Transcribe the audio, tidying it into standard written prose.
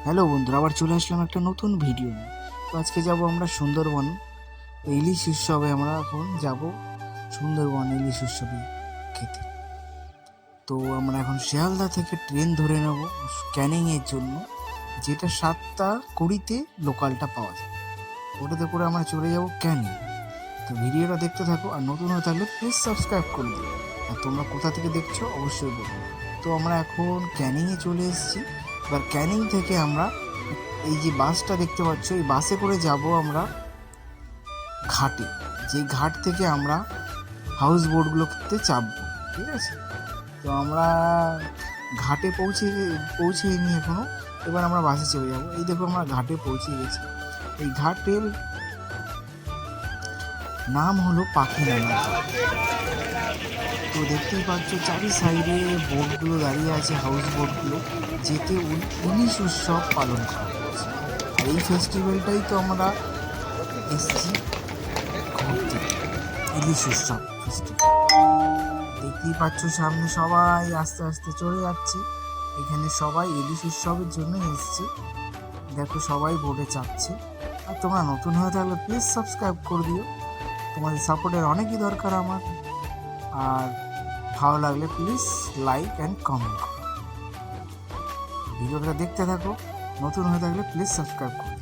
Hello বন্ধুরা, আবার চলে আসলাম একটা নতুন ভিডিও নিয়ে। তো আজকে যাব আমরা সুন্দরবন ইলিশ উৎসবে। আমরা এখন যাব সুন্দরবন ইলিশ উৎসবে খেতে। তো আমরা এখন শিয়ালদা থেকে ট্রেন ধরে নেব ক্যানিংয়ের জন্য, যেটা 7:20 লোকালটা পাওয়া যায়। ওটাতে করে আমরা চলে যাব ক্যানিং। তো ভিডিওটা দেখতে থাকো, আর নতুন হয়ে থাকলে প্লিজ সাবস্ক্রাইব করে দিও। আর তোমরা কোথা থেকে দেখছো অবশ্যই বলো। তো আমরা এখন ক্যানিংয়ে চলে এসেছি। এবার ক্যানিং থেকে আমরা এই যে বাসটা দেখতে পাচ্ছ, এই বাসে করে যাব আমরা ঘাটে। যে ঘাট থেকে আমরা হাউস বোটগুলোতে চাপবো, ঠিক আছে? তো আমরা ঘাটে পৌঁছে নি এখনো। এবার আমরা বাসে চলে যাব। এই দেখো আমরা ঘাটে পৌঁছে গেছি। এই ঘাটের নাম হলো পাখিরালয়। তো দেখতেই পাচ্ছ চারি সাইডে বোটগুলো দাঁড়িয়ে আছে, হাউস বোটগুলো, যেতে ইলিশ উৎসব পালন করা হচ্ছে। আর এই ফেস্টিভ্যালটাই তো আমরা এসছি ঘুরতে, ইলিশ উৎসব ফেস্টিভ্যাল। দেখতেই পাচ্ছ সামনে সবাই আস্তে আস্তে চলে যাচ্ছে। এখানে সবাই ইলিশ উৎসবের জন্য এসছে। দেখো সবাই বোটে চাপছে। আর তোমরা নতুন হয়ে থাকলে প্লিজ সাবস্ক্রাইব করে দিও। তোমাদের সাপোর্টের অনেকই দরকার আমার। আর ভালো লাগলে প্লিজ লাইক অ্যান্ড কমেন্ট করো। ভিডিওটা দেখতে থাকো, নতুন হয়ে থাকলে প্লিজ সাবস্ক্রাইব করো।